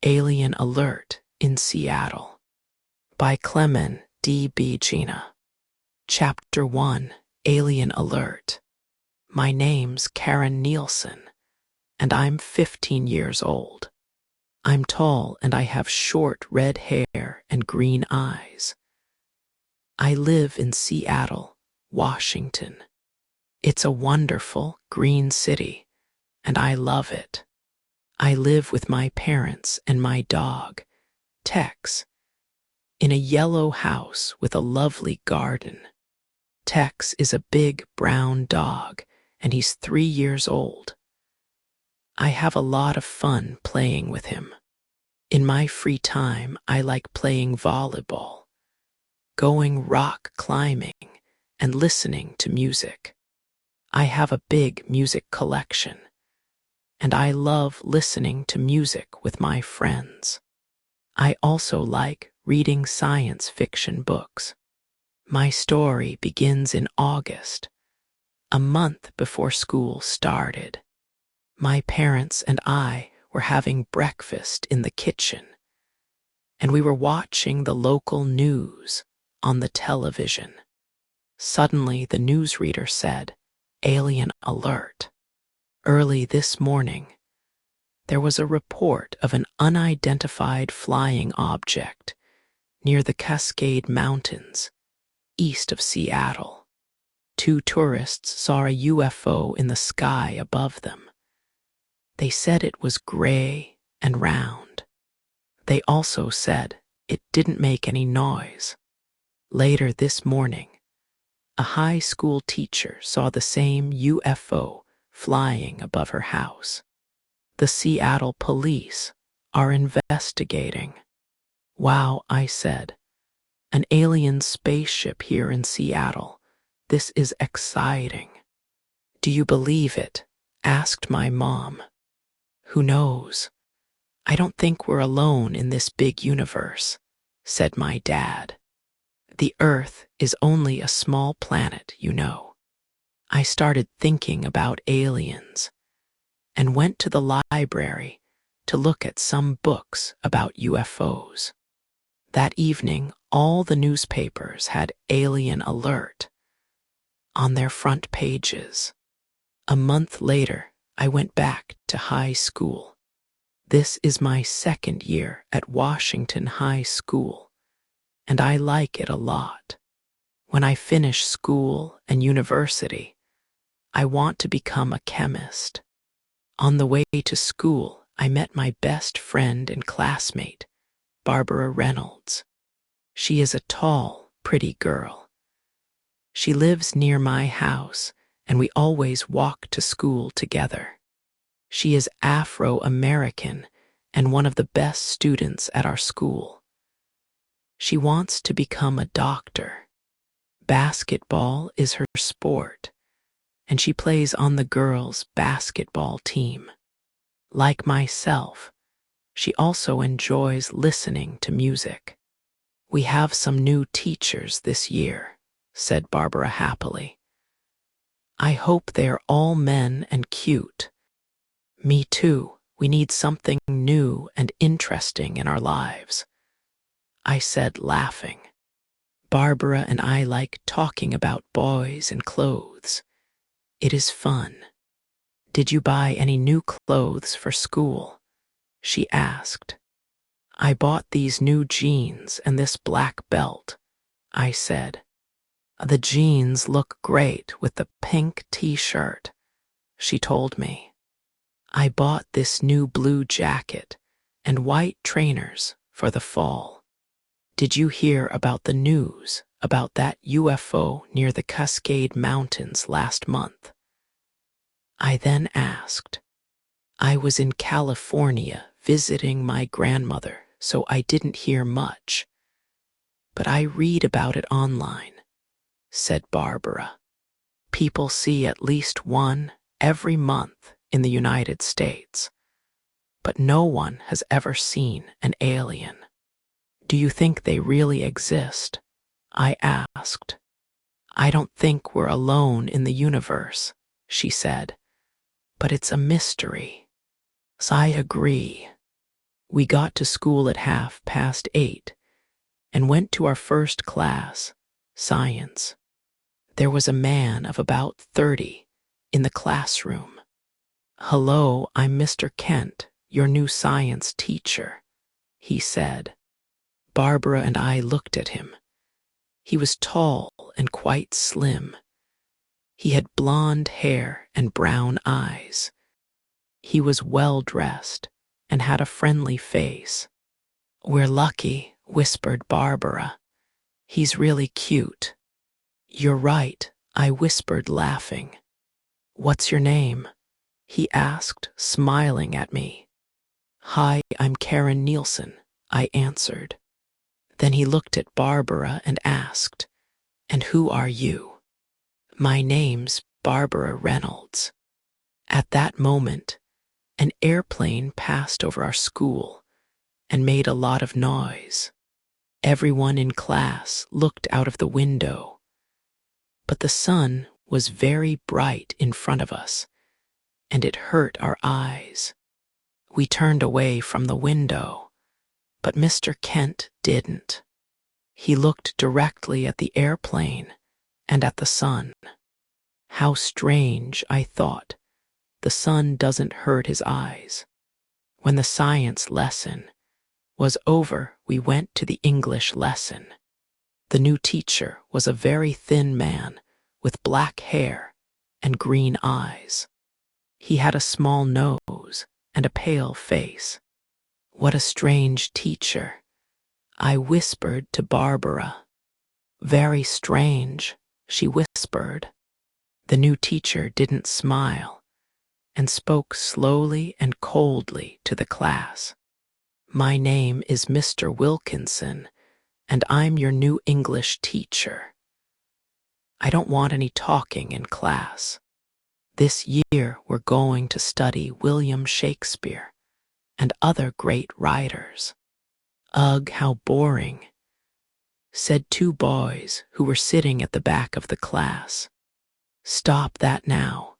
Alien Alert in Seattle by Clemen D B Gina. Chapter 1, Alien Alert. My name's Karen Nielsen, and I'm 15 years old. I'm tall and I have short red hair and green eyes. I live in Seattle, Washington. It's a wonderful green city, and I love it. I live with my parents and my dog, Tex, in a yellow house with a lovely garden. Tex is a big brown dog, and he's 3 years old. I have a lot of fun playing with him. In my free time, I like playing volleyball, going rock climbing, and listening to music. I have a big music collection, and I love listening to music with my friends. I also like reading science fiction books. My story begins in August, a month before school started. My parents and I were having breakfast in the kitchen, and we were watching the local news on the television. Suddenly, the newsreader said, "Alien Alert." Early this morning, there was a report of an unidentified flying object near the Cascade Mountains, east of Seattle. 2 tourists saw a UFO in the sky above them. They said it was gray and round. They also said it didn't make any noise. Later this morning, a high school teacher saw the same UFO flying above her house. The Seattle police are investigating. "Wow," I said. "An alien spaceship here in Seattle. This is exciting." "Do you believe it?" asked my mom. "Who knows? I don't think we're alone in this big universe," said my dad. "The Earth is only a small planet, you know." I started thinking about aliens and went to the library to look at some books about UFOs. That evening, all the newspapers had Alien Alert on their front pages. A month later, I went back to high school. This is my 2nd year at Washington High School, and I like it a lot. When I finish school and university, I want to become a chemist. On the way to school, I met my best friend and classmate, Barbara Reynolds. She is a tall, pretty girl. She lives near my house, and we always walk to school together. She is Afro-American and one of the best students at our school. She wants to become a doctor. Basketball is her sport, and she plays on the girls' basketball team. Like myself, she also enjoys listening to music. "We have some new teachers this year," said Barbara happily. "I hope they are all men and cute." "Me too. We need something new and interesting in our lives," I said, laughing. Barbara and I like talking about boys and clothes. It is fun. "Did you buy any new clothes for school?" she asked. "I bought these new jeans and this black belt," I said. "The jeans look great with the pink t-shirt," she told me. "I bought this new blue jacket and white trainers for the fall. Did you hear about the news about that UFO near the Cascade Mountains last month?" I then asked. "I was in California visiting my grandmother, so I didn't hear much. But I read about it online," said Barbara. "People see at least one every month in the United States, but no one has ever seen an alien." "Do you think they really exist?" I asked. "I don't think we're alone in the universe," she said, "but it's a mystery." So I agree. We got to school at 8:30 and went to our first class, science. There was a man of about 30 in the classroom. "Hello, I'm Mr. Kent, your new science teacher," he said. Barbara and I looked at him. He was tall and quite slim. He had blonde hair and brown eyes. He was well dressed and had a friendly face. "We're lucky," whispered Barbara. "He's really cute." "You're right," I whispered, laughing. "What's your name?" he asked, smiling at me. "Hi, I'm Karen Nielsen," I answered. Then he looked at Barbara and asked, "And who are you?" "My name's Barbara Reynolds." At that moment, an airplane passed over our school and made a lot of noise. Everyone in class looked out of the window, but the sun was very bright in front of us, and it hurt our eyes. We turned away from the window, but Mr. Kent didn't. He looked directly at the airplane and at the sun. How strange, I thought. The sun doesn't hurt his eyes. When the science lesson was over, we went to the English lesson. The new teacher was a very thin man with black hair and green eyes. He had a small nose and a pale face. "What a strange teacher," I whispered to Barbara. "Very strange," she whispered. The new teacher didn't smile and spoke slowly and coldly to the class. "My name is Mr. Wilkinson, and I'm your new English teacher. I don't want any talking in class. This year we're going to study William Shakespeare and other great writers." "Ugh, how boring," said two boys who were sitting at the back of the class. "Stop that now,"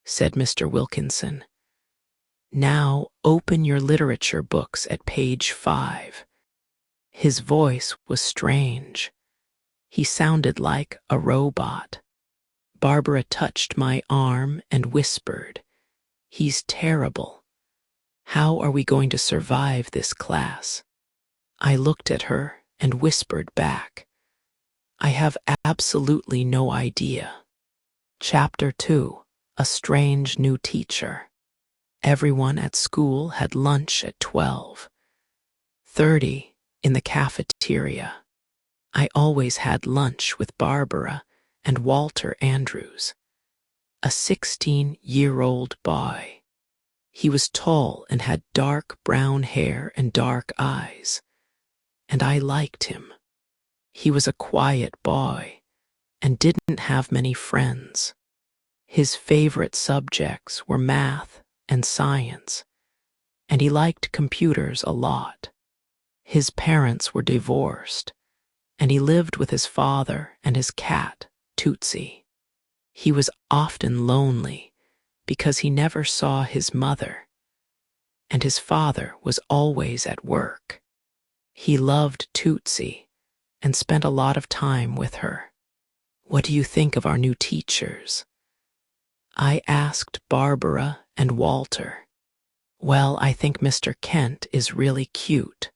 said Mr. Wilkinson. "Now open your literature books at page 5. His voice was strange. He sounded like a robot. Barbara touched my arm and whispered, "He's terrible. How are we going to survive this class?" I looked at her and whispered back, "I have absolutely no idea." Chapter 2: A Strange New Teacher. Everyone at school had lunch at 12:30 in the cafeteria. I always had lunch with Barbara and Walter Andrews, a 16-year-old boy. He was tall and had dark brown hair and dark eyes, and I liked him. He was a quiet boy and didn't have many friends. His favorite subjects were math and science, and he liked computers a lot. His parents were divorced, and he lived with his father and his cat, Tootsie. He was often lonely because he never saw his mother, and his father was always at work. He loved Tootsie and spent a lot of time with her. "What do you think of our new teachers?" I asked Barbara and Walter. "Well, I think Mr. Kent is really cute.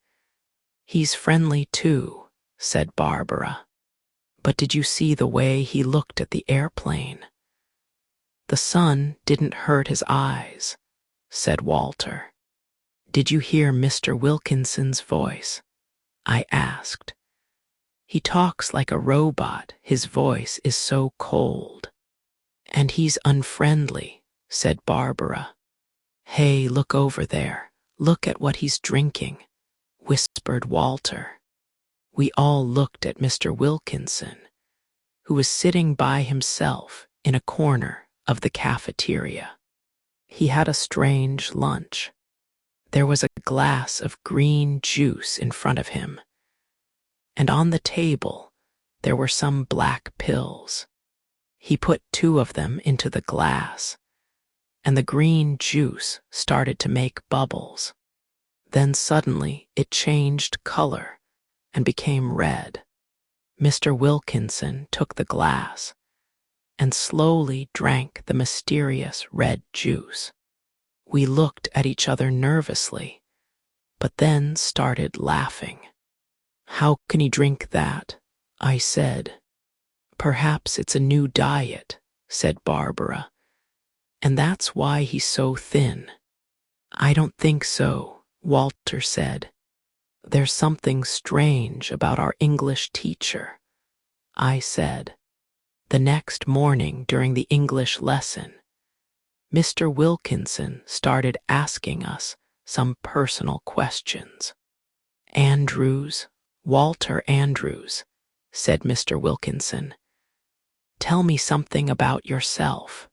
He's friendly too," said Barbara. "But did you see the way he looked at the airplane?" "The sun didn't hurt his eyes," said Walter. "Did you hear Mr. Wilkinson's voice?" I asked. "He talks like a robot. His voice is so cold." "And he's unfriendly," said Barbara. "Hey, look over there. Look at what he's drinking," whispered Walter. We all looked at Mr. Wilkinson, who was sitting by himself in a corner of the cafeteria. He had a strange lunch. There was a glass of green juice in front of him, and on the table there were some black pills. He put 2 of them into the glass, and the green juice started to make bubbles. Then suddenly it changed color and became red. Mr. Wilkinson took the glass and slowly drank the mysterious red juice. We looked at each other nervously, but then started laughing. "How can he drink that?" I said. "Perhaps it's a new diet," said Barbara, "and that's why he's so thin." "I don't think so," Walter said. "There's something strange about our English teacher," I said. The next morning during the English lesson, Mr. Wilkinson started asking us some personal questions. "Andrews, Walter Andrews," said Mr. Wilkinson, "tell me something about yourself."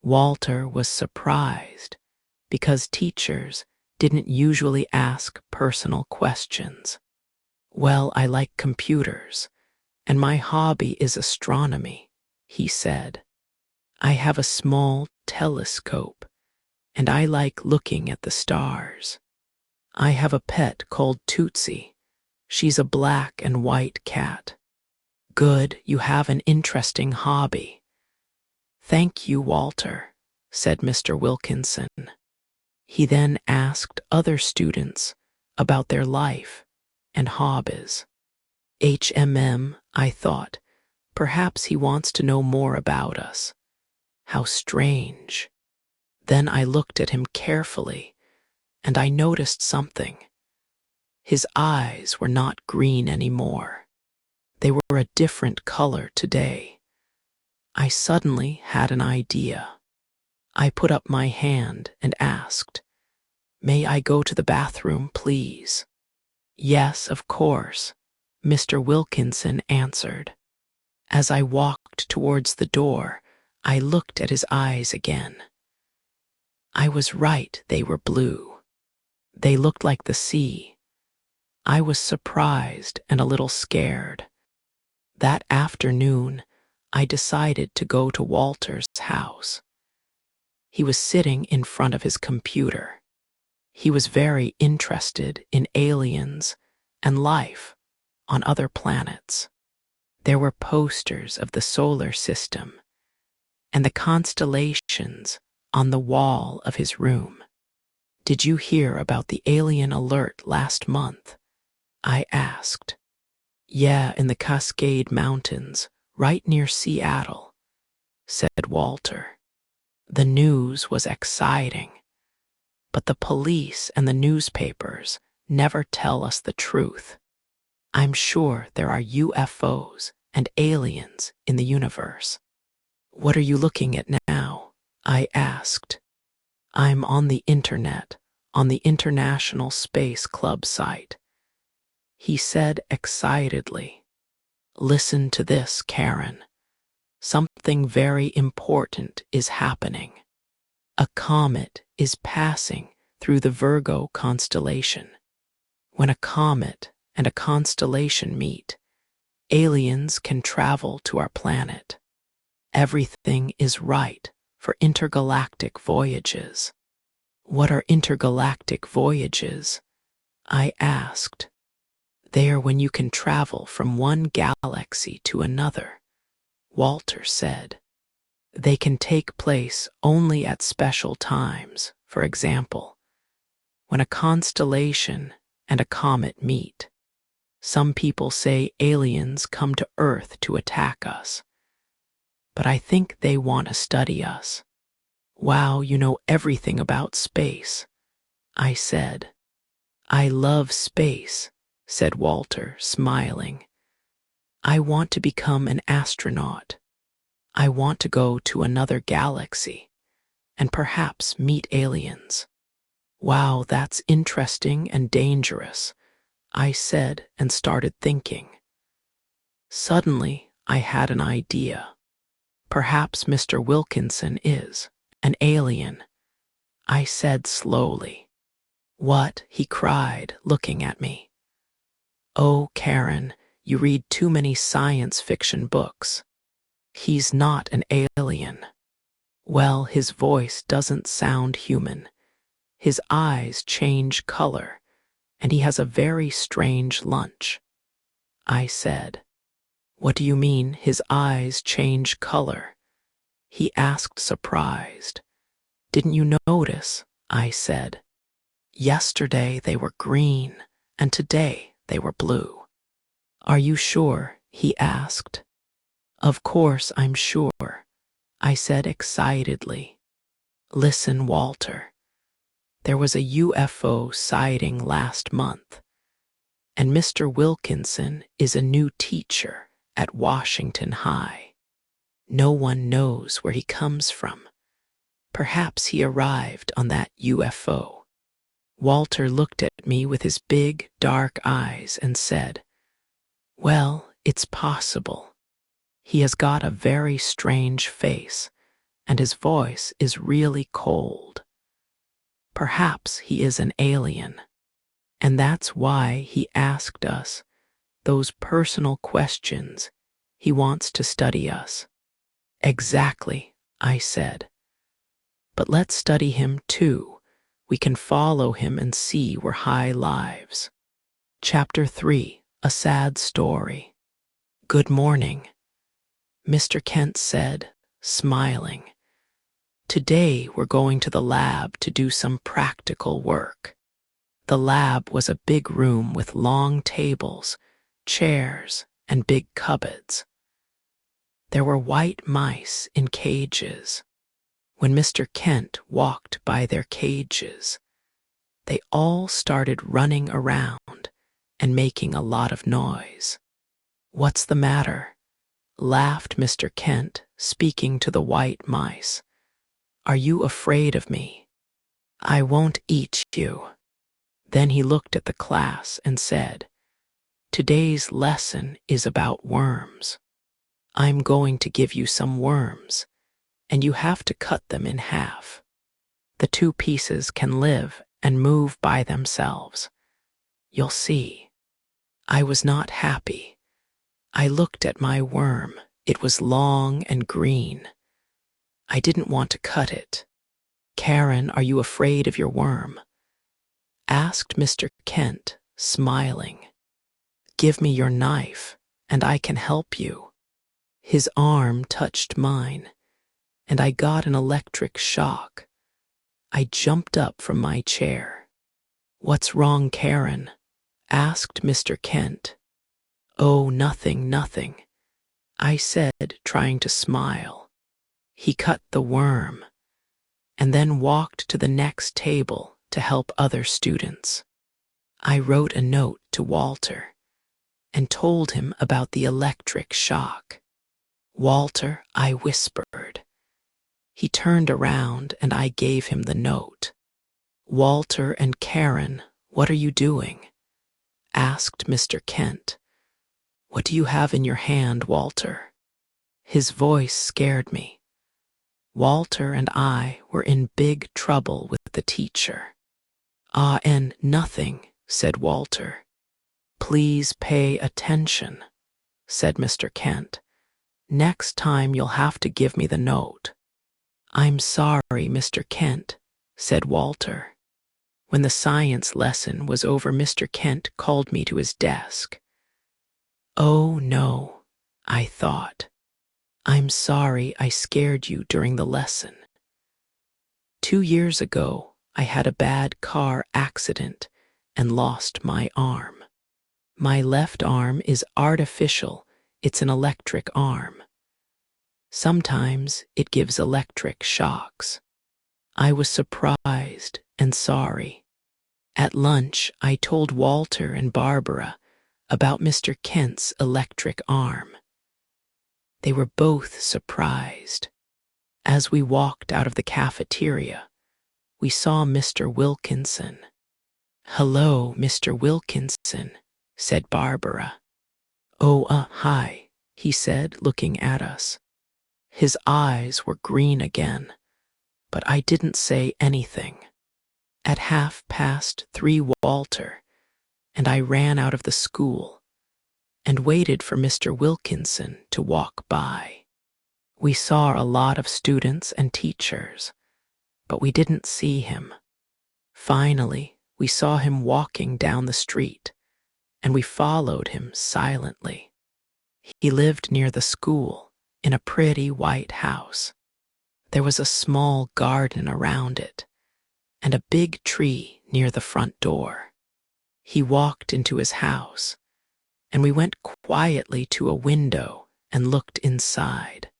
Walter was surprised because teachers didn't usually ask personal questions. "Well, I like computers, and my hobby is astronomy," he said. "I have a small telescope, and I like looking at the stars. I have a pet called Tootsie. She's a black and white cat." "Good, you have an interesting hobby." "Thank you, Walter," said Mr. Wilkinson. He then asked other students about their life and hobbies. I thought, perhaps he wants to know more about us. How strange. Then I looked at him carefully, and I noticed something. His eyes were not green anymore. They were a different color today. I suddenly had an idea. I put up my hand and asked, "May I go to the bathroom, please?" "Yes, of course," Mr. Wilkinson answered. As I walked towards the door, I looked at his eyes again. I was right, they were blue. They looked like the sea. I was surprised and a little scared. That afternoon, I decided to go to Walter's house. He was sitting in front of his computer. He was very interested in aliens and life on other planets. There were posters of the solar system and the constellations on the wall of his room. "Did you hear about the alien alert last month?" I asked. "Yeah, in the Cascade Mountains, right near Seattle," said Walter. The news was exciting, but the police and the newspapers never tell us the truth. I'm sure there are UFOs and aliens in the universe. "What are you looking at now?" I asked. "I'm on the internet, on the International Space Club site," he said excitedly. "Listen to this, Karen. Something very important is happening. A comet is passing through the Virgo constellation. When a comet and a constellation meet, aliens can travel to our planet. Everything is right for intergalactic voyages." "What are intergalactic voyages?" I asked. "They are when you can travel from one galaxy to another," Walter said. "They can take place only at special times, for example, when a constellation and a comet meet. Some people say aliens come to Earth to attack us, but I think they want to study us." "Wow, you know everything about space," I said. "I love space," said Walter, smiling. "I want to become an astronaut. I want to go to another galaxy and perhaps meet aliens." "Wow, that's interesting and dangerous," I said and started thinking. Suddenly, I had an idea. "Perhaps Mr. Wilkinson is an alien," I said slowly. "What?" he cried, looking at me. "Oh, Karen, you read too many science fiction books. He's not an alien." "Well, his voice doesn't sound human. His eyes change color, and he has a very strange lunch, I said. What do you mean his eyes change color? He asked, surprised. Didn't you notice? I said. Yesterday they were green, and today they were blue. Are you sure? He asked. Of course I'm sure, I said excitedly. Listen, Walter. There was a UFO sighting last month, and Mr. Wilkinson is a new teacher at Washington High. No one knows where he comes from. Perhaps he arrived on that UFO. Walter looked at me with his big, dark eyes and said, Well, it's possible. He has got a very strange face, and his voice is really cold. Perhaps he is an alien, and that's why he asked us those personal questions. He wants to study us. Exactly, I said. But let's study him too. We can follow him and see where high lives. Chapter 3, A Sad Story. Good morning, Mr. Kent said, smiling. Today we're going to the lab to do some practical work. The lab was a big room with long tables, chairs, and big cupboards. There were white mice in cages. When Mr. Kent walked by their cages, they all started running around and making a lot of noise. What's the matter? Laughed Mr. Kent, speaking to the white mice. Are you afraid of me? I won't eat you. Then he looked at the class and said, Today's lesson is about worms. I'm going to give you some worms, and you have to cut them in half. The two pieces can live and move by themselves. You'll see. I was not happy. I looked at my worm. It was long and green. I didn't want to cut it. Karen, are you afraid of your worm? Asked Mr. Kent, smiling. Give me your knife, and I can help you. His arm touched mine, and I got an electric shock. I jumped up from my chair. What's wrong, Karen? Asked Mr. Kent. Oh, nothing, nothing, I said, trying to smile. He cut the worm, and then walked to the next table to help other students. I wrote a note to Walter and told him about the electric shock. Walter, I whispered. He turned around and I gave him the note. Walter and Karen, what are you doing? Asked Mr. Kent. What do you have in your hand, Walter? His voice scared me. Walter and I were in big trouble with the teacher. And nothing, said Walter. Please pay attention, said Mr. Kent. Next time you'll have to give me the note. I'm sorry, Mr. Kent, said Walter. When the science lesson was over, Mr. Kent called me to his desk. Oh, no, I thought. I'm sorry I scared you during the lesson. 2 years ago, I had a bad car accident and lost my arm. My left arm is artificial. It's an electric arm. Sometimes it gives electric shocks. I was surprised and sorry. At lunch, I told Walter and Barbara about Mr. Kent's electric arm. They were both surprised. As we walked out of the cafeteria, we saw Mr. Wilkinson. Hello, Mr. Wilkinson, said Barbara. Oh, hi, he said, looking at us. His eyes were green again, but I didn't say anything. At 3:30, Walter and I ran out of the school and waited for Mr. Wilkinson to walk by. We saw a lot of students and teachers, but we didn't see him. Finally, we saw him walking down the street, and we followed him silently. He lived near the school in a pretty white house. There was a small garden around it, and a big tree near the front door. He walked into his house, and we went quietly to a window and looked inside.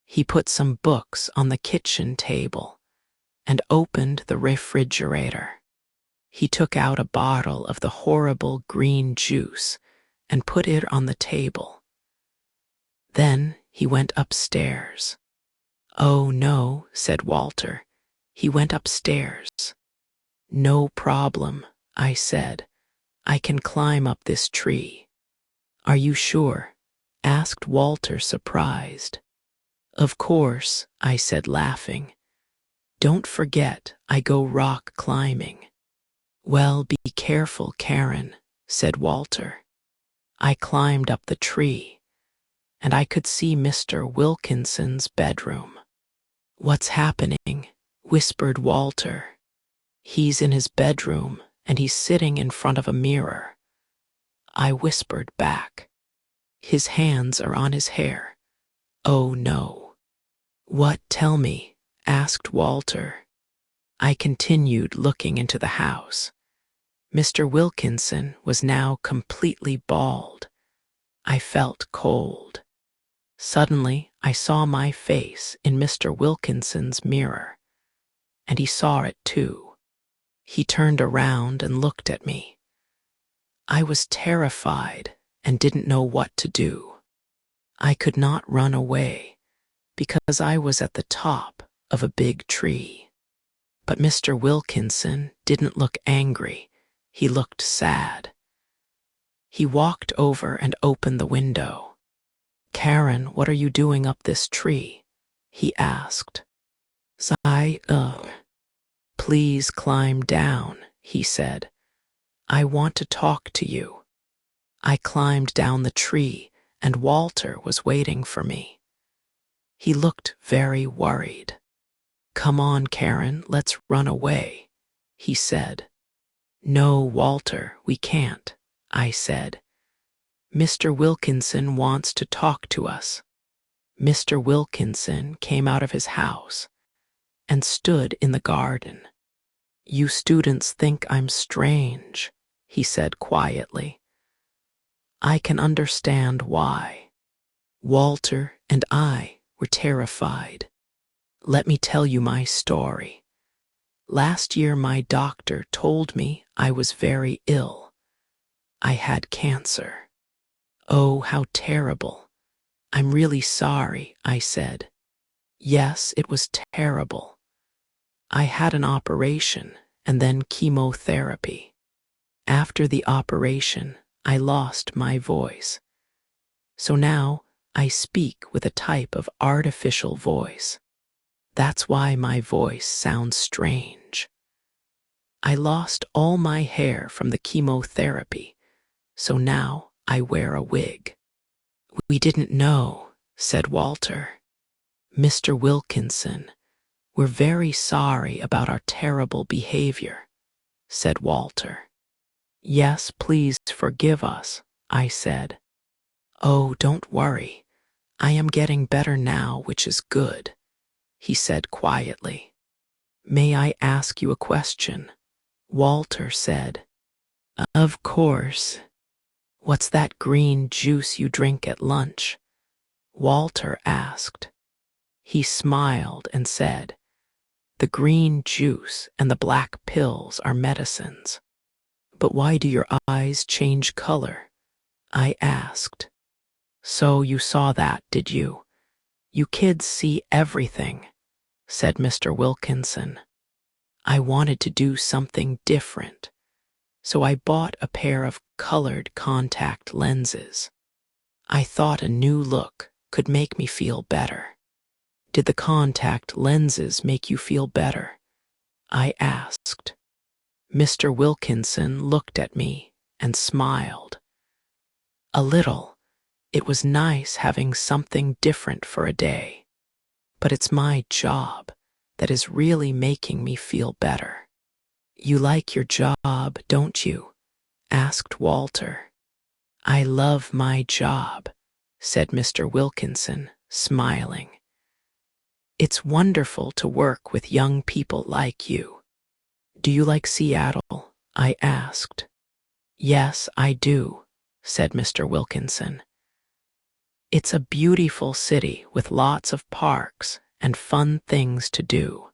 He put some books on the kitchen table and opened the refrigerator. He took out a bottle of the horrible green juice and put it on the table. Then he went upstairs. "Oh, no," said Walter. "He went upstairs." "No problem," I said. "I can climb up this tree." "Are you sure?" asked Walter, surprised. "Of course," I said, laughing. "Don't forget I go rock climbing." "Well, be careful, Karen," said Walter. I climbed up the tree, and I could see Mr. Wilkinson's bedroom. "What's happening?" whispered Walter. "He's in his bedroom, and he's sitting in front of a mirror." I whispered back. "His hands are on his hair." "Oh, no." "What? Tell me," asked Walter. I continued looking into the house. Mr. Wilkinson was now completely bald. I felt cold. Suddenly, I saw my face in Mr. Wilkinson's mirror, and he saw it too. He turned around and looked at me. I was terrified and didn't know what to do. I could not run away because I was at the top of a big tree. But Mr. Wilkinson didn't look angry. He looked sad. He walked over and opened the window. "Karen, what are you doing up this tree?" he asked. Please climb down," he said. "I want to talk to you." I climbed down the tree, and Walter was waiting for me. He looked very worried. "Come on, Karen, let's run away," he said. "No, Walter, we can't," I said. "Mr. Wilkinson wants to talk to us." Mr. Wilkinson came out of his house and stood in the garden. "You students think I'm strange," he said quietly. "I can understand why." Walter and I were terrified. "Let me tell you my story. Last year my doctor told me I was very ill. I had cancer." "Oh, how terrible. I'm really sorry," I said. "Yes, it was terrible. I had an operation and then chemotherapy. After the operation, I lost my voice. So now I speak with a type of artificial voice. That's why my voice sounds strange. I lost all my hair from the chemotherapy, so now I wear a wig." "We didn't know," said Walter. "Mr. Wilkinson, we're very sorry about our terrible behavior," said Walter. "Yes, please forgive us," I said. "Oh, don't worry. I am getting better now, which is good," he said quietly. "May I ask you a question?" Walter said. "Of course." "What's that green juice you drink at lunch?" Walter asked. He smiled and said, "The green juice and the black pills are medicines." "But why do your eyes change color?" I asked. "So you saw that, did you? You kids see everything," said Mr. Wilkinson. "I wanted to do something different, so I bought a pair of colored contact lenses. I thought a new look could make me feel better." "Did the contact lenses make you feel better?" I asked. Mr. Wilkinson looked at me and smiled. "A little. It was nice having something different for a day. But it's my job that is really making me feel better." You like your job, don't you? Asked Walter. I love my job, said Mr. Wilkinson, smiling. It's wonderful to work with young people like you. Do you like Seattle? I asked. Yes, I do, said Mr. Wilkinson. It's a beautiful city with lots of parks and fun things to do,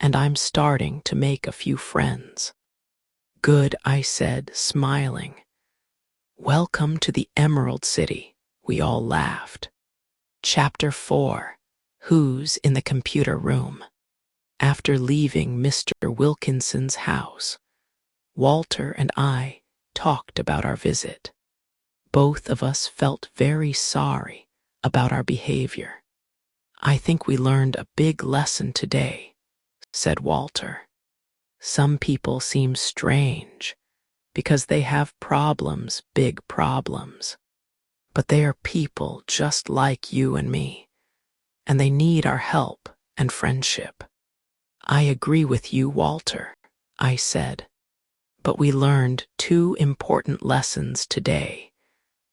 and I'm starting to make a few friends. Good, I said, smiling. Welcome to the Emerald City, we all laughed. Chapter 4. Who's in the computer room? After leaving Mr. Wilkinson's house, Walter and I talked about our visit. Both of us felt very sorry about our behavior. I think we learned a big lesson today, said Walter. Some people seem strange because they have problems, big problems. But they are people just like you and me, and they need our help and friendship. I agree with you, Walter, I said. But we learned 2 important lessons today,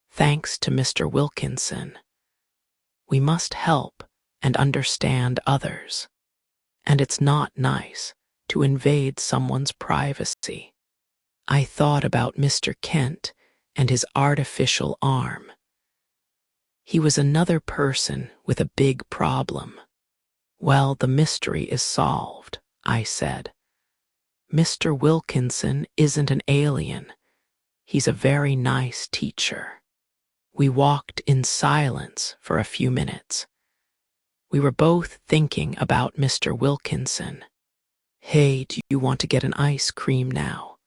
thanks to Mr. Wilkinson. We must help and understand others, and it's not nice to invade someone's privacy. I thought about Mr. Kent and his artificial arm. He was another person with a big problem. Well, the mystery is solved, I said. Mr. Wilkinson isn't an alien. He's a very nice teacher. We walked in silence for a few minutes. We were both thinking about Mr. Wilkinson. Hey, do you want to get an ice cream now?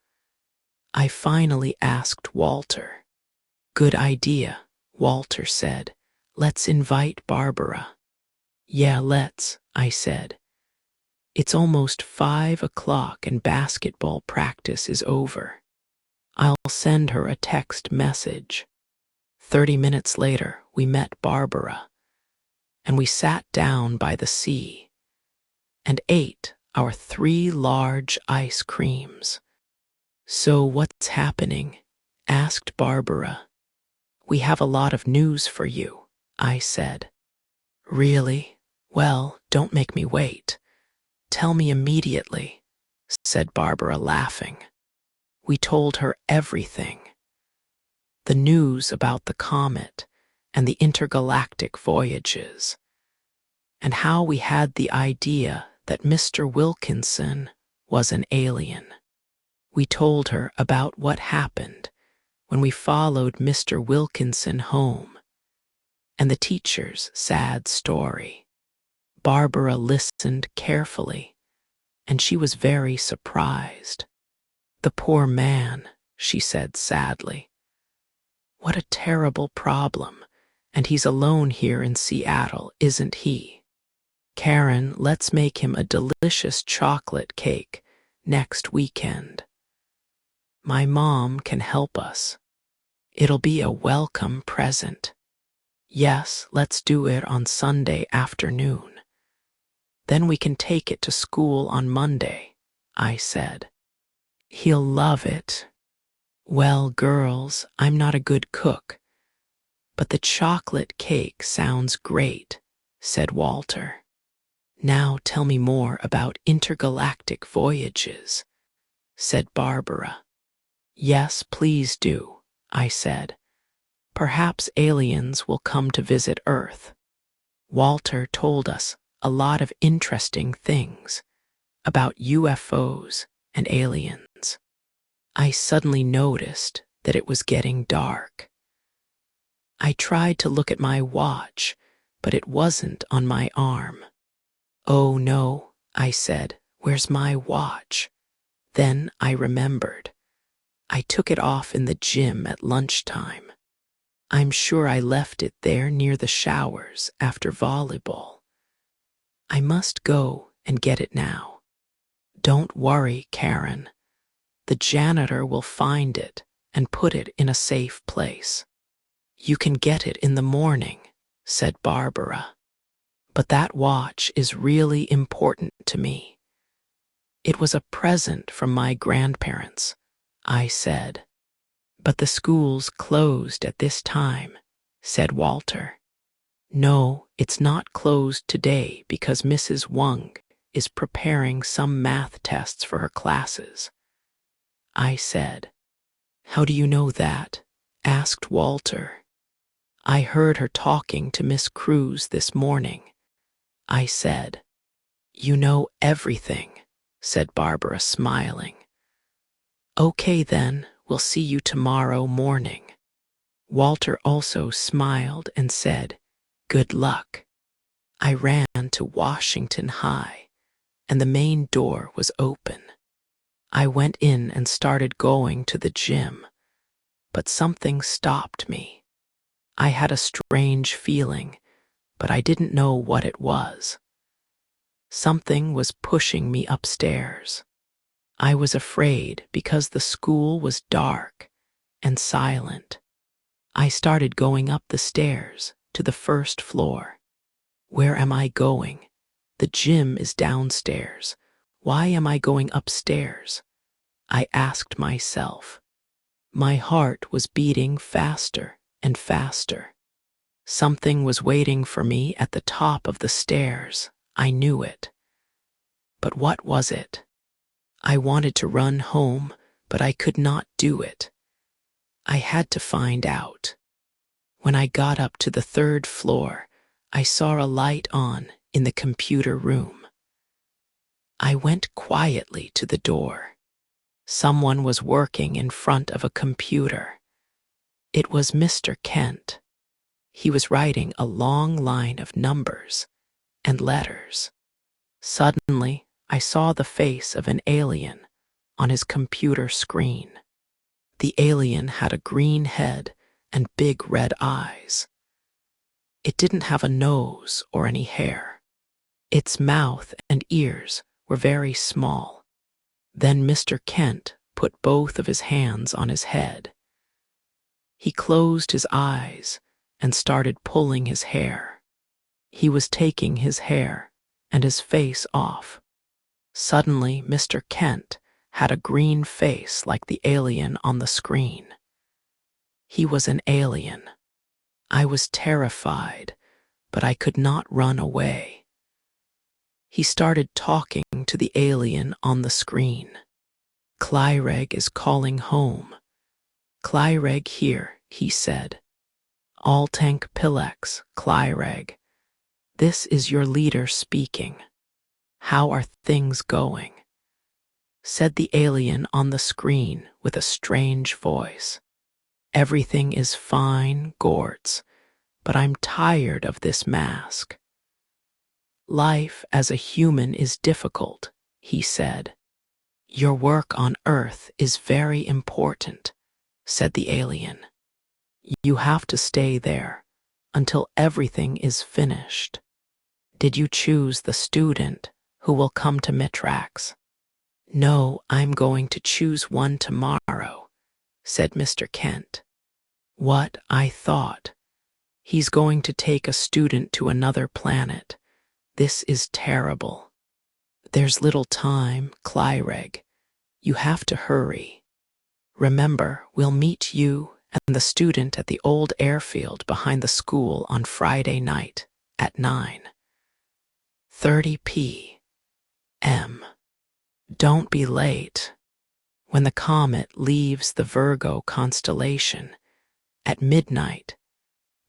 I finally asked Walter. Good idea, Walter said. Let's invite Barbara. Yeah, let's, I said. It's almost 5 o'clock and basketball practice is over. I'll send her a text message. 30 minutes later, we met Barbara, and we sat down by the sea and ate our 3 large ice creams. So what's happening? Asked Barbara. We have a lot of news for you, I said. Really? Well, don't make me wait. Tell me immediately, said Barbara, laughing. We told her everything. The news about the comet and the intergalactic voyages, and how we had the idea that Mr. Wilkinson was an alien. We told her about what happened when we followed Mr. Wilkinson home, and the teacher's sad story. Barbara listened carefully, and she was very surprised. The poor man, she said sadly. What a terrible problem, and he's alone here in Seattle, isn't he? Karen, let's make him a delicious chocolate cake next weekend. My mom can help us. It'll be a welcome present. Yes, let's do it on Sunday afternoon. Then we can take it to school on Monday, I said. He'll love it. Well, girls, I'm not a good cook, but the chocolate cake sounds great, said Walter. Now tell me more about intergalactic voyages, said Barbara. Yes, please do, I said. Perhaps aliens will come to visit Earth. Walter told us a lot of interesting things about UFOs and aliens. I suddenly noticed that it was getting dark. I tried to look at my watch, but it wasn't on my arm. Oh no, I said, where's my watch? Then I remembered. I took it off in the gym at lunchtime. I'm sure I left it there near the showers after volleyball. I must go and get it now. Don't worry, Karen. The janitor will find it and put it in a safe place. You can get it in the morning, said Barbara. But that watch is really important to me. It was a present from my grandparents, I said. But the school's closed at this time, said Walter. No, it's not closed today because Mrs. Wang is preparing some math tests for her classes, I said. How do you know that? Asked Walter. I heard her talking to Miss Cruz this morning, I said. You know everything, said Barbara, smiling. Okay then, we'll see you tomorrow morning. Walter also smiled and said, Good luck. I ran to Washington High, and the main door was open. I went in and started going to the gym, but something stopped me. I had a strange feeling, but I didn't know what it was. Something was pushing me upstairs. I was afraid because the school was dark and silent. I started going up the stairs to the first floor. Where am I going? The gym is downstairs. Why am I going upstairs? I asked myself. My heart was beating faster and faster. Something was waiting for me at the top of the stairs. I knew it. But what was it? I wanted to run home, but I could not do it. I had to find out. When I got up to the third floor, I saw a light on in the computer room. I went quietly to the door. Someone was working in front of a computer. It was Mr. Kent. He was writing a long line of numbers and letters. Suddenly, I saw the face of an alien on his computer screen. The alien had a green head and big red eyes. It didn't have a nose or any hair. Its mouth and ears were very small. Then Mr. Kent put both of his hands on his head. He closed his eyes and started pulling his hair. He was taking his hair and his face off. Suddenly, Mr. Kent had a green face like the alien on the screen. He was an alien. I was terrified, but I could not run away. He started talking to the alien on the screen. Clyreg is calling home. Clyreg here, he said. Altank Pilex, Clyreg. This is your leader speaking. How are things going? Said the alien on the screen with a strange voice. Everything is fine, Gortz, but I'm tired of this mask. Life as a human is difficult, he said. Your work on Earth is very important, said the alien. You have to stay there until everything is finished. Did you choose the student who will come to Mitrax? No, I'm going to choose one tomorrow, said Mr. Kent. What, I thought. He's going to take a student to another planet. This is terrible. There's little time, Clyreg. You have to hurry. Remember, we'll meet you and the student at the old airfield behind the school on Friday night at 9:30 p.m. Don't be late. When the comet leaves the Virgo constellation at midnight,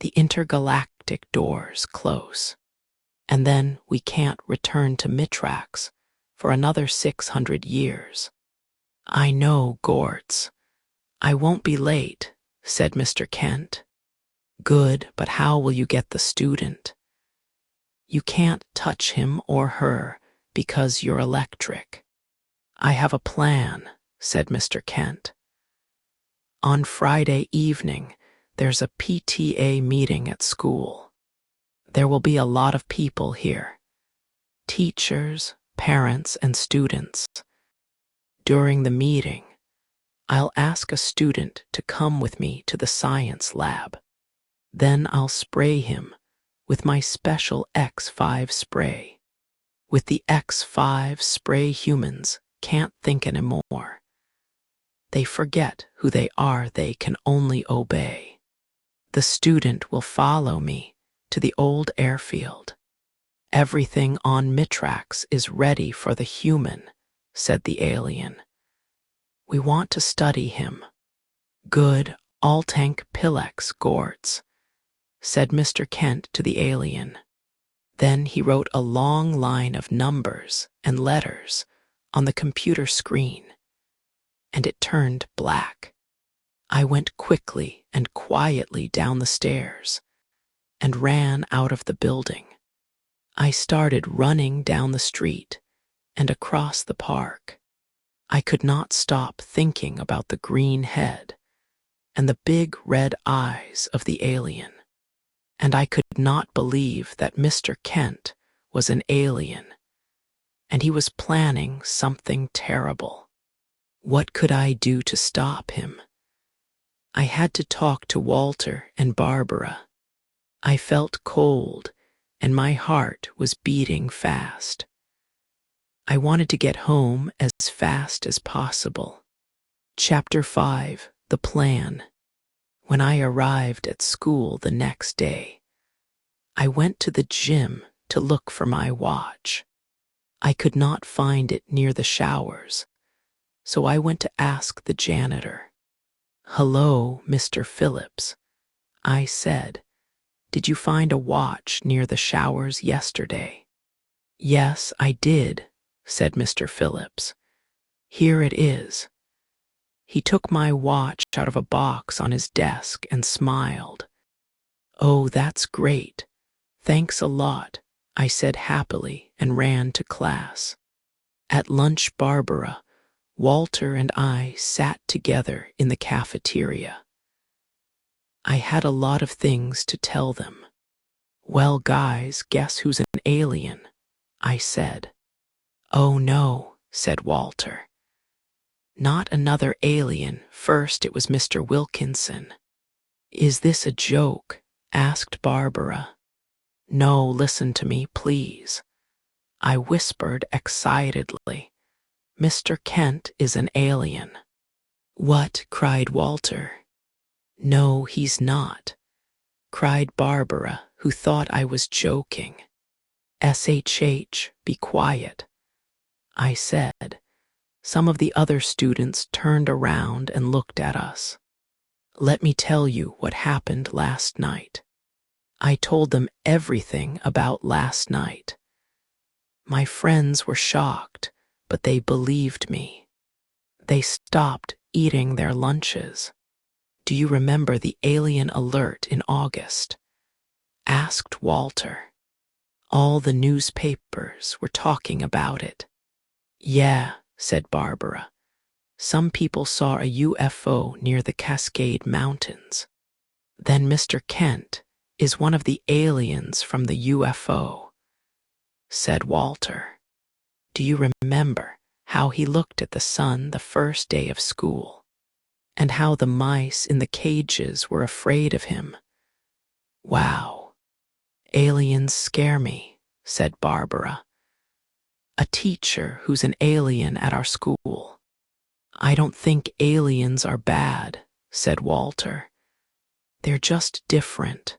the intergalactic doors close, and then we can't return to Mitrax for another 600 years. I know, Gortz. I won't be late, said Mr. Kent. Good, but how will you get the student? You can't touch him or her because you're electric. I have a plan, said Mr. Kent. On Friday evening, there's a PTA meeting at school. There will be a lot of people here. Teachers, parents, and students. During the meeting, I'll ask a student to come with me to the science lab. Then I'll spray him with my special X5 spray. With the X5 spray, humans can't think anymore. They forget who they are, they can only obey. The student will follow me to the old airfield. Everything on Mitrax is ready for the human, said the alien. We want to study him. Good, Altank Pilex Gortz, said Mr. Kent to the alien. Then he wrote a long line of numbers and letters on the computer screen, and it turned black. I went quickly and quietly down the stairs and ran out of the building. I started running down the street and across the park. I could not stop thinking about the green head and the big red eyes of the alien. And I could not believe that Mr. Kent was an alien, and he was planning something terrible. What could I do to stop him? I had to talk to Walter and Barbara. I felt cold, and my heart was beating fast. I wanted to get home as fast as possible. Chapter 5: The Plan. When I arrived at school the next day, I went to the gym to look for my watch. I could not find it near the showers, so I went to ask the janitor. "Hello, Mr. Phillips," I said. "Did you find a watch near the showers yesterday?" "Yes, I did," said Mr. Phillips. "Here it is." He took my watch out of a box on his desk and smiled. "Oh, that's great. Thanks a lot," I said happily and ran to class. At lunch, Barbara, Walter, and I sat together in the cafeteria. I had a lot of things to tell them. "Well, guys, guess who's an alien?" I said. "Oh no," said Walter. "Not another alien. First it was Mr. Wilkinson." "Is this a joke?" asked Barbara. "No, listen to me, please," I whispered excitedly. "Mr. Kent is an alien." "What?" cried Walter. "No, he's not," cried Barbara, who thought I was joking. "SHH, be quiet," I said. Some of the other students turned around and looked at us. "Let me tell you what happened last night." I told them everything about last night. My friends were shocked, but they believed me. They stopped eating their lunches. "Do you remember the alien alert in August?" asked Walter. "All the newspapers were talking about it." "Yeah," said Barbara. "Some people saw a UFO near the Cascade Mountains." "Then Mr. Kent is one of the aliens from the UFO," said Walter. "Do you remember how he looked at the sun the first day of school, and how the mice in the cages were afraid of him?" "Wow. Aliens scare me," said Barbara. "A teacher who's an alien at our school." "I don't think aliens are bad," said Walter. "They're just different."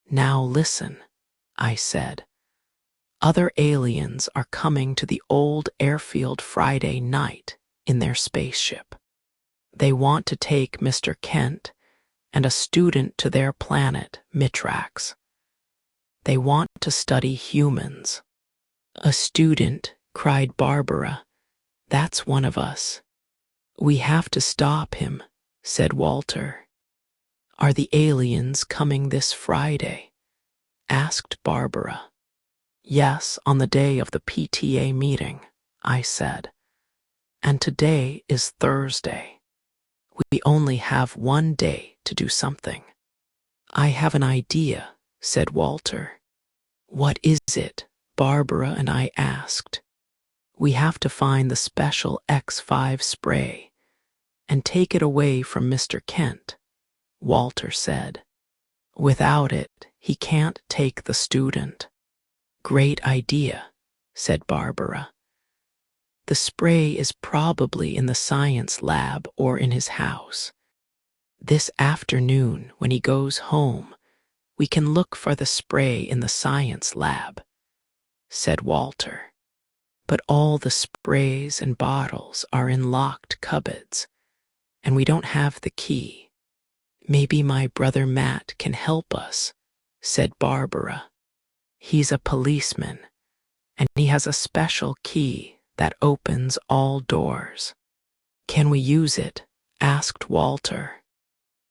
"Now listen," I said. "Other aliens are coming to the old airfield Friday night in their spaceship. They want to take Mr. Kent and a student to their planet, Mitrax. They want to study humans." "A student," cried Barbara. "That's one of us." "We have to stop him," said Walter. "Are the aliens coming this Friday?" asked Barbara. "Yes, on the day of the PTA meeting," I said. "And today is Thursday. We only have one day to do something." "I have an idea," said Walter. "What is it?" Barbara and I asked. "We have to find the special X5 spray and take it away from Mr. Kent," Walter said. "Without it, he can't take the student." "Great idea," said Barbara. The spray is probably in the science lab or in his house. This afternoon, when he goes home, we can look for the spray in the science lab," said Walter. "But all the sprays and bottles are in locked cupboards, and we don't have the key." "Maybe my brother Matt can help us," said Barbara. "He's a policeman, and he has a special key that opens all doors." "Can we use it?" asked Walter.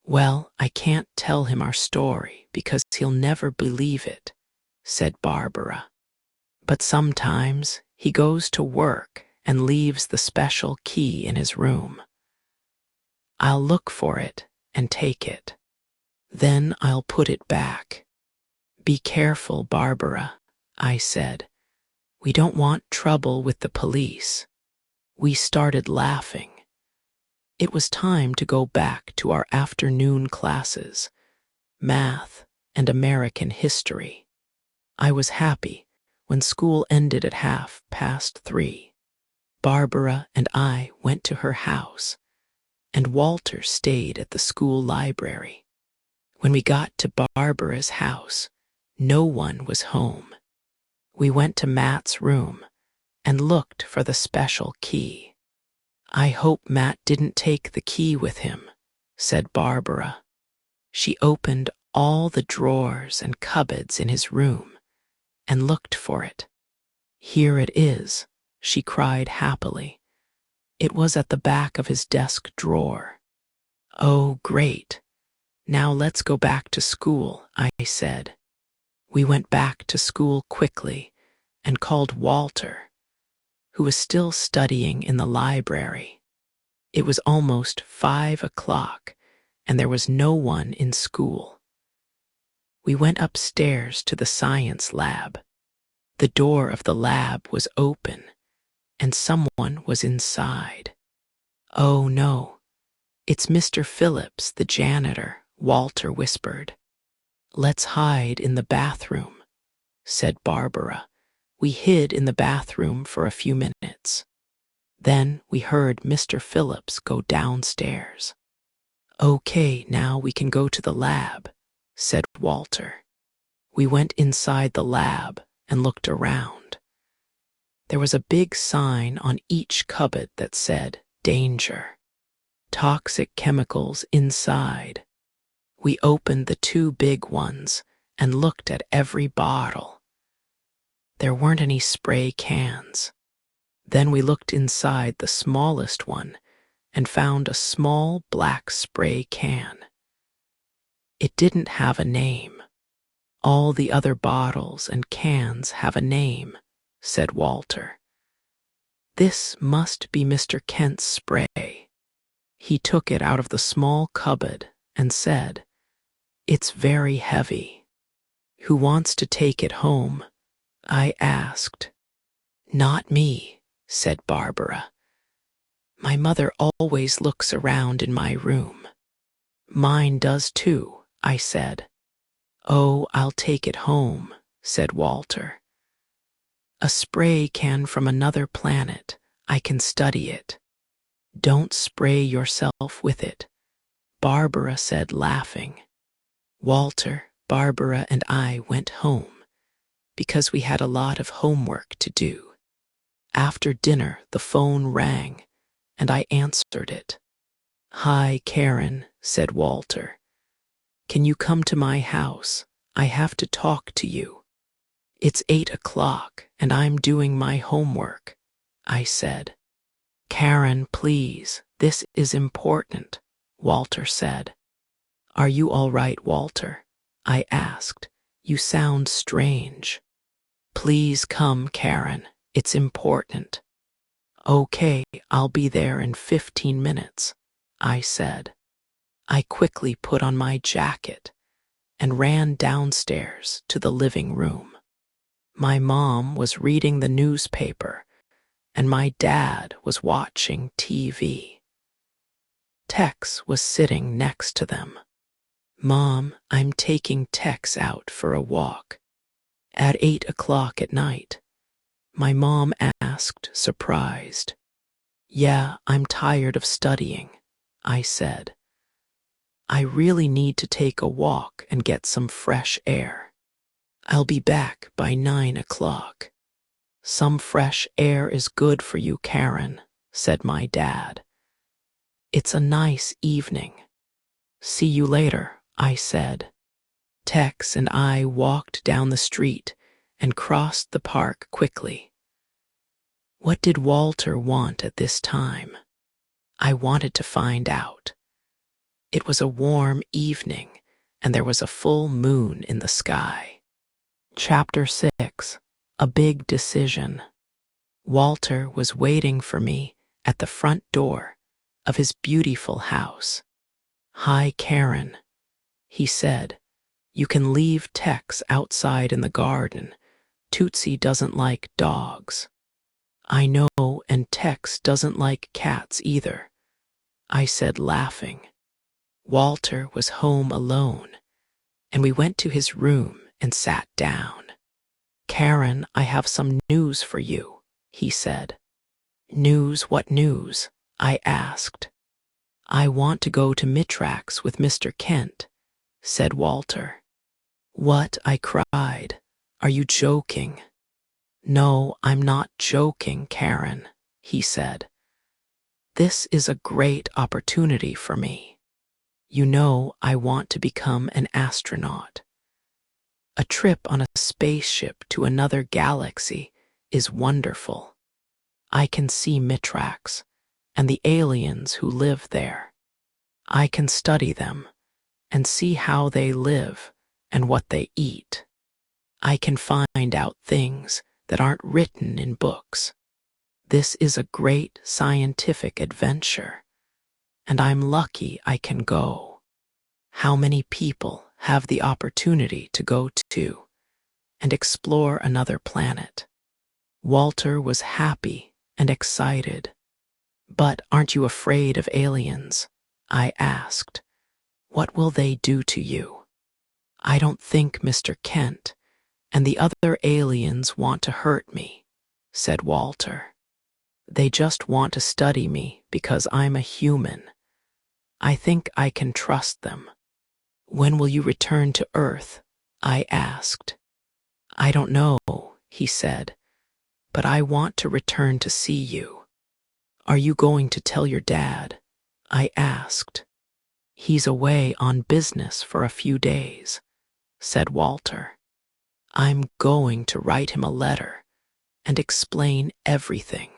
"Well, I can't tell him our story because he'll never believe it," said Barbara. "But sometimes he goes to work and leaves the special key in his room. I'll look for it and take it. Then I'll put it back." "Be careful, Barbara," I said. "We don't want trouble with the police." We started laughing. It was time to go back to our afternoon classes, math and American history. I was happy when school ended at 3:30. Barbara and I went to her house, and Walter stayed at the school library. When we got to Barbara's house, no one was home. We went to Matt's room and looked for the special key. "I hope Matt didn't take the key with him," said Barbara. She opened all the drawers and cupboards in his room and looked for it. "Here it is," she cried happily. It was at the back of his desk drawer. "Oh, great. Now let's go back to school," I said. We went back to school quickly and called Walter, who was still studying in the library. It was almost 5 o'clock, and there was no one in school. We went upstairs to the science lab. The door of the lab was open, and someone was inside. "Oh, no, it's Mr. Phillips, the janitor," Walter whispered. "Let's hide in the bathroom," said Barbara. We hid in the bathroom for a few minutes. Then we heard Mr. Phillips go downstairs. "Okay, now we can go to the lab," said Walter. We went inside the lab and looked around. There was a big sign on each cupboard that said, "Danger. Toxic chemicals inside." We opened the 2 big ones and looked at every bottle. There weren't any spray cans. Then we looked inside the smallest one and found a small black spray can. It didn't have a name. "All the other bottles and cans have a name," said Walter. "This must be Mr. Kent's spray." He took it out of the small cupboard and said, "It's very heavy. Who wants to take it home?" I asked. "Not me," said Barbara. "My mother always looks around in my room." "Mine does too," I said. "Oh, I'll take it home," said Walter. "A spray can from another planet. I can study it." "Don't spray yourself with it," Barbara said, laughing. Walter, Barbara, and I went home because we had a lot of homework to do. After dinner, the phone rang, and I answered it. "Hi, Karen," said Walter. "Can you come to my house? I have to talk to you." "It's 8 o'clock, and I'm doing my homework," I said. "Karen, please, this is important," Walter said. "Are you all right, Walter?" I asked. "You sound strange." "Please come, Karen. It's important." "Okay, I'll be there in 15 minutes, I said. I quickly put on my jacket and ran downstairs to the living room. My mom was reading the newspaper, and my dad was watching TV. Tex was sitting next to them. "Mom, I'm taking Tex out for a walk." At 8 o'clock at night, My mom asked, surprised. Yeah, I'm tired of studying, I said. I really need to take a walk and get some fresh air. I'll be back by 9 o'clock. Some fresh air is good for you, Karen, said my dad. It's a nice evening. See you later, I said. Tex and I walked down the street and crossed the park quickly. What did Walter want at this time? I wanted to find out. It was a warm evening, and there was a full moon in the sky. Chapter 6. A Big Decision. Walter was waiting for me at the front door of his beautiful house. Hi, Karen, he said. You can leave Tex outside in the garden. Tootsie doesn't like dogs. I know, and Tex doesn't like cats either, I said, laughing. Walter was home alone, and we went to his room and sat down. Karen, I have some news for you, he said. News? What news? I asked. I want to go to Mitrax with Mr. Kent, said Walter. What? I cried. Are you joking? No, I'm not joking, Karen, he said. This is a great opportunity for me. You know, I want to become an astronaut. A trip on a spaceship to another galaxy is wonderful. I can see Mitrax and the aliens who live there. I can study them and see how they live and what they eat. I can find out things that aren't written in books. This is a great scientific adventure, and I'm lucky I can go. How many people have the opportunity to go to and explore another planet? Walter was happy and excited. But aren't you afraid of aliens? I asked. What will they do to you? I don't think Mr. Kent and the other aliens want to hurt me, said Walter. They just want to study me because I'm a human. I think I can trust them. When will you return to Earth? I asked. I don't know, he said, but I want to return to see you. Are you going to tell your dad? I asked. He's away on business for a few days, said Walter. I'm going to write him a letter and explain everything.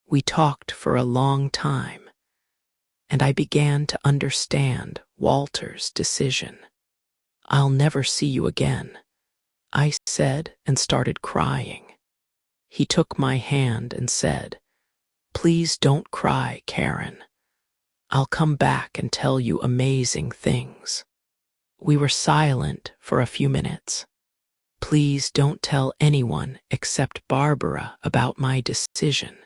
We talked for a long time, and I began to understand Walter's decision. I'll never see you again, I said, and started crying. He took my hand and said, Please don't cry, Karen. I'll come back and tell you amazing things. We were silent for a few minutes. Please don't tell anyone except Barbara about my decision,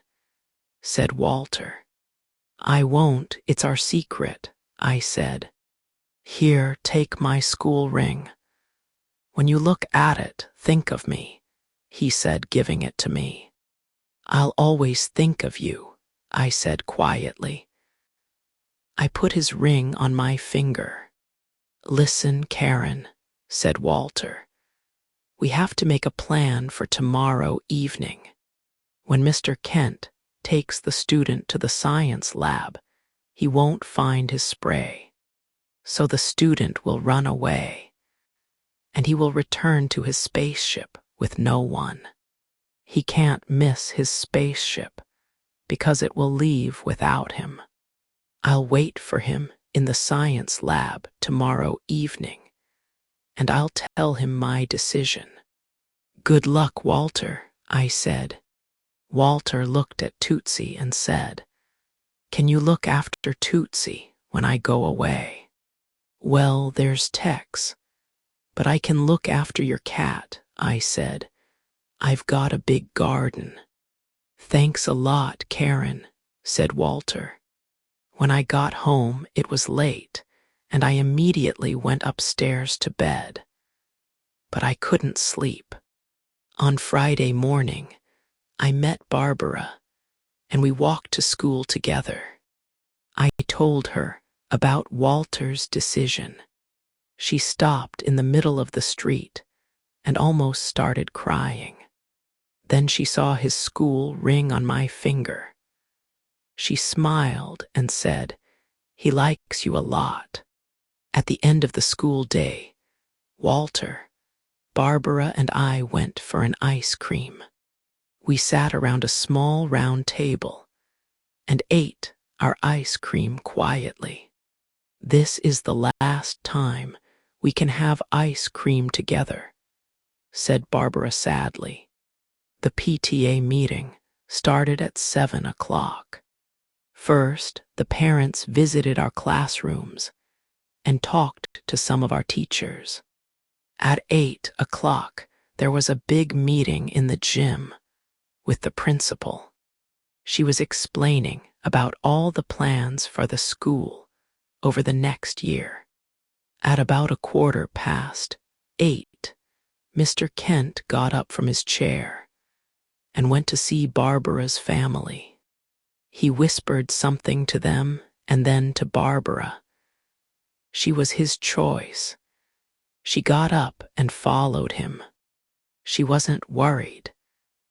said Walter. I won't, it's our secret, I said. Here, take my school ring. When you look at it, think of me, he said, giving it to me. I'll always think of you, I said quietly. I put his ring on my finger. Listen, Karen, said Walter. We have to make a plan for tomorrow evening. When Mr. Kent takes the student to the science lab, he won't find his spray. So the student will run away, and he will return to his spaceship with no one. He can't miss his spaceship because it will leave without him. I'll wait for him in the science lab tomorrow evening, and I'll tell him my decision. Good luck, Walter, I said. Walter looked at Tootsie and said, Can you look after Tootsie when I go away? Well, there's Tex, but I can look after your cat, I said. I've got a big garden. Thanks a lot, Karen, said Walter. When I got home, it was late, and I immediately went upstairs to bed. But I couldn't sleep. On Friday morning, I met Barbara, and we walked to school together. I told her about Walter's decision. She stopped in the middle of the street and almost started crying. Then she saw his school ring on my finger. She smiled and said, "He likes you a lot." At the end of the school day, Walter, Barbara, and I went for an ice cream. We sat around a small round table and ate our ice cream quietly. "This is the last time we can have ice cream together," said Barbara sadly. The PTA meeting started at 7 o'clock. First, the parents visited our classrooms and talked to some of our teachers. At 8 o'clock, there was a big meeting in the gym with the principal. She was explaining about all the plans for the school over the next year. At about 8:15, Mr. Kent got up from his chair and went to see Barbara's family. He whispered something to them and then to Barbara. She was his choice. She got up and followed him. She wasn't worried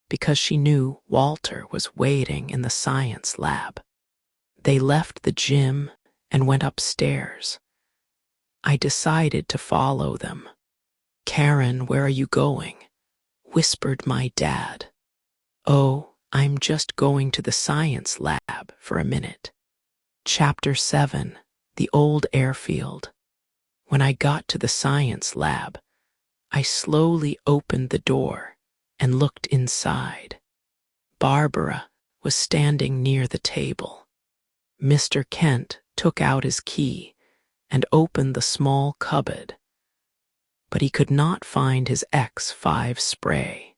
because she knew Walter was waiting in the science lab. They left the gym and went upstairs. I decided to follow them. "Karen, where are you going?" whispered my dad. "Oh, I'm just going to the science lab for a minute." Chapter 7, The Old Airfield. When I got to the science lab, I slowly opened the door and looked inside. Barbara was standing near the table. Mr. Kent took out his key and opened the small cupboard, but he could not find his X5 spray.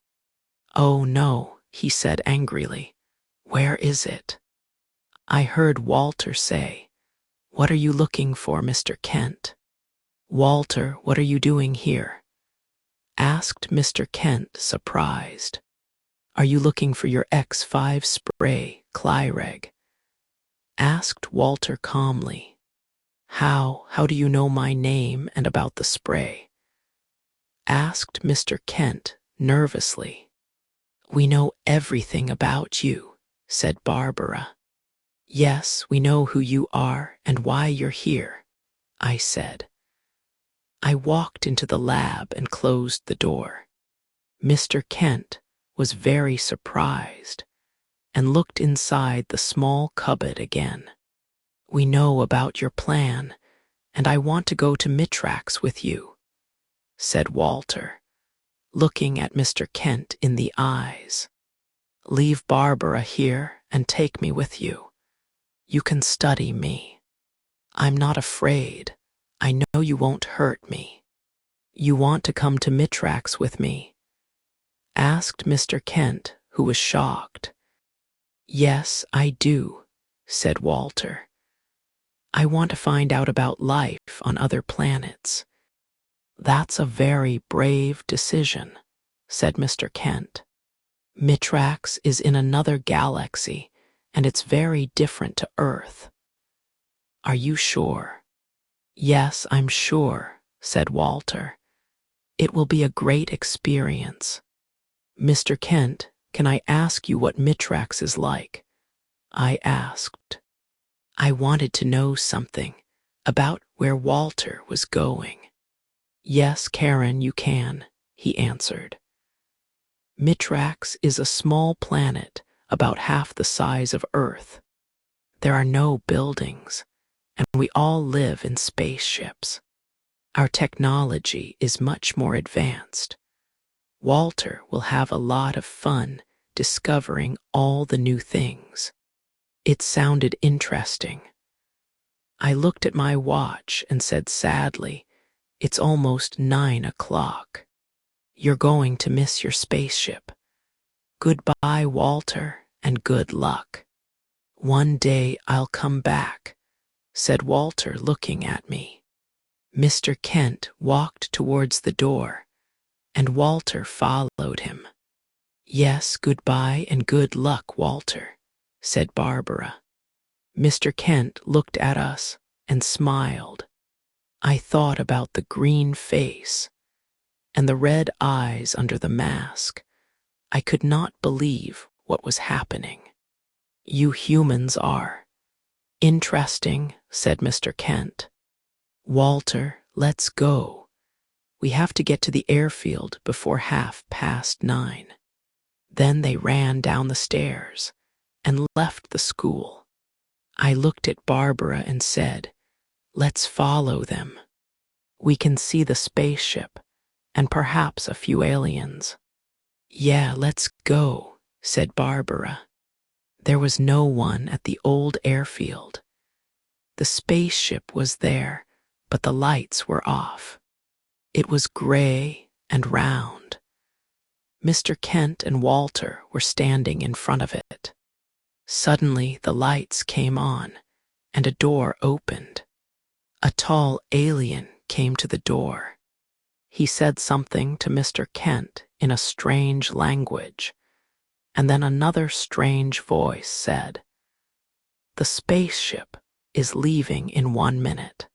"Oh no," he said angrily. "Where is it?" I heard Walter say, "What are you looking for, Mr. Kent?" "Walter, what are you doing here?" asked Mr. Kent, surprised. "Are you looking for your X5 spray, Clyreg?" asked Walter calmly. How do you know my name and about the spray?" asked Mr. Kent nervously. "We know everything about you," said Barbara. "Yes, we know who you are and why you're here," I said. I walked into the lab and closed the door. Mr. Kent was very surprised and looked inside the small cupboard again. "We know about your plan, and I want to go to Mitrax with you," said Walter, looking at Mr. Kent in the eyes. "Leave Barbara here and take me with you. You can study me. I'm not afraid. I know you won't hurt me." "You want to come to Mitrax with me?" asked Mr. Kent, who was shocked. "Yes, I do," said Walter. "I want to find out about life on other planets." "That's a very brave decision," said Mr. Kent. "Mitrax is in another galaxy, and it's very different to Earth." "Are you sure?" "Yes, I'm sure," said Walter. "It will be a great experience." "Mr. Kent, can I ask you what Mitrax is like?" I asked. I wanted to know something about where Walter was going. "Yes, Karen, you can," he answered. "Mitrax is a small planet about half the size of Earth. There are no buildings, and we all live in spaceships. Our technology is much more advanced. Walter will have a lot of fun discovering all the new things." It sounded interesting. I looked at my watch and said sadly, "It's almost 9 o'clock. You're going to miss your spaceship. Goodbye, Walter, and good luck." "One day I'll come back," said Walter, looking at me. Mr. Kent walked towards the door, and Walter followed him. Yes, goodbye and good luck, Walter, said Barbara. Mr. Kent looked at us and smiled. I thought about the green face and the red eyes under the mask. I could not believe what was happening. You humans are interesting, said Mr. Kent. Walter, let's go. We have to get to the airfield before 9:30. Then they ran down the stairs and left the school. I looked at Barbara and said, let's follow them. We can see the spaceship and perhaps a few aliens. Yeah, let's go, said Barbara. There was no one at the old airfield. The spaceship was there, but the lights were off. It was gray and round. Mr. Kent and Walter were standing in front of it. Suddenly the lights came on, and a door opened. A tall alien came to the door. He said something to Mr. Kent in a strange language, and then another strange voice said, "The spaceship is leaving in 1 minute."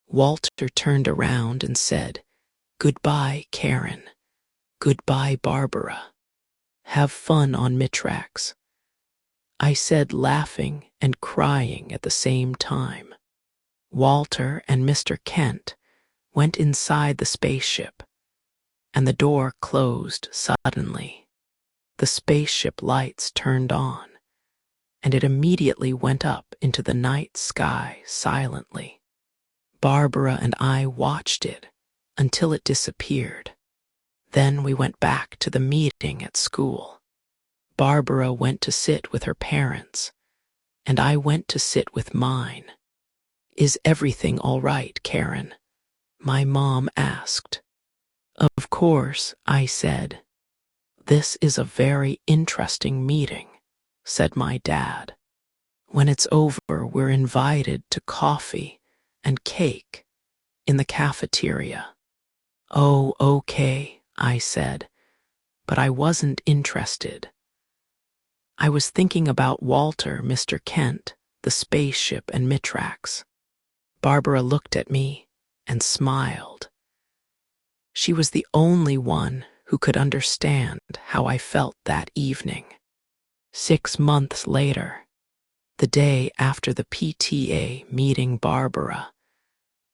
Walter turned around and said, "Goodbye, Karen. Goodbye, Barbara. Have fun on Mitrax." I said, laughing and crying at the same time. Walter and Mr. Kent went inside the spaceship, and the door closed suddenly. The spaceship lights turned on, and it immediately went up into the night sky silently. Barbara and I watched it until it disappeared. Then we went back to the meeting at school. Barbara went to sit with her parents, and I went to sit with mine. "Is everything all right, Karen?" my mom asked. "Of course," I said. "This is a very interesting meeting," said my dad. "When it's over, we're invited to coffee and cake in the cafeteria." "Oh, okay," I said, but I wasn't interested. I was thinking about Walter, Mr. Kent, the spaceship, and Mitrax. Barbara looked at me and smiled. She was the only one who could understand how I felt that evening. 6 months later, the day after the PTA meeting, Barbara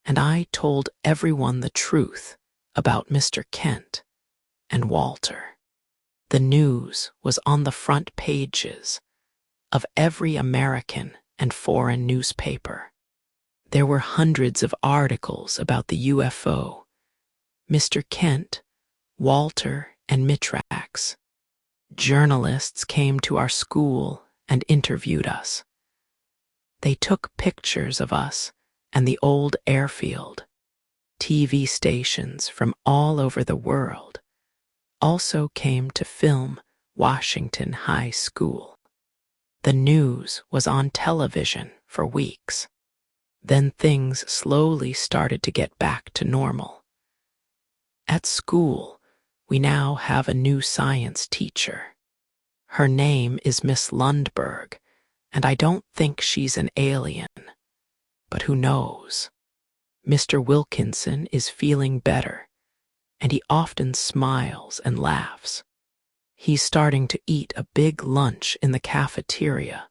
and I told everyone the truth about Mr. Kent and Walter. The news was on the front pages of every American and foreign newspaper. There were hundreds of articles about the UFO, Mr. Kent, Walter, and Mitrax. Journalists came to our school and interviewed us. They took pictures of us and the old airfield. TV stations from all over the world also came to film Washington High School. The news was on television for weeks. Then things slowly started to get back to normal. At school, we now have a new science teacher. Her name is Miss Lundberg, and I don't think she's an alien. But who knows? Mr. Wilkinson is feeling better, and he often smiles and laughs. He's starting to eat a big lunch in the cafeteria,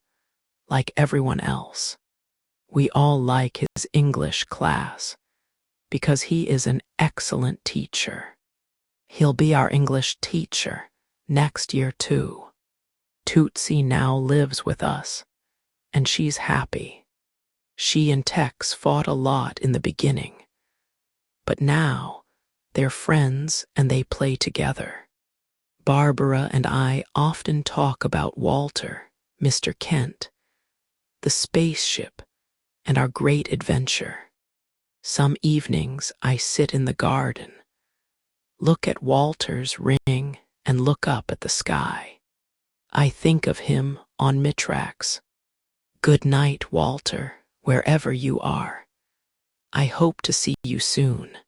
like everyone else. We all like his English class, because he is an excellent teacher. He'll be our English teacher next year too. Tootsie now lives with us, and she's happy. She and Tex fought a lot in the beginning, but now they're friends and they play together. Barbara and I often talk about Walter, Mr. Kent, the spaceship, and our great adventure. Some evenings I sit in the garden, look at Walter's ring, and look up at the sky. I think of him on Mitrax. Good night, Walter, wherever you are. I hope to see you soon.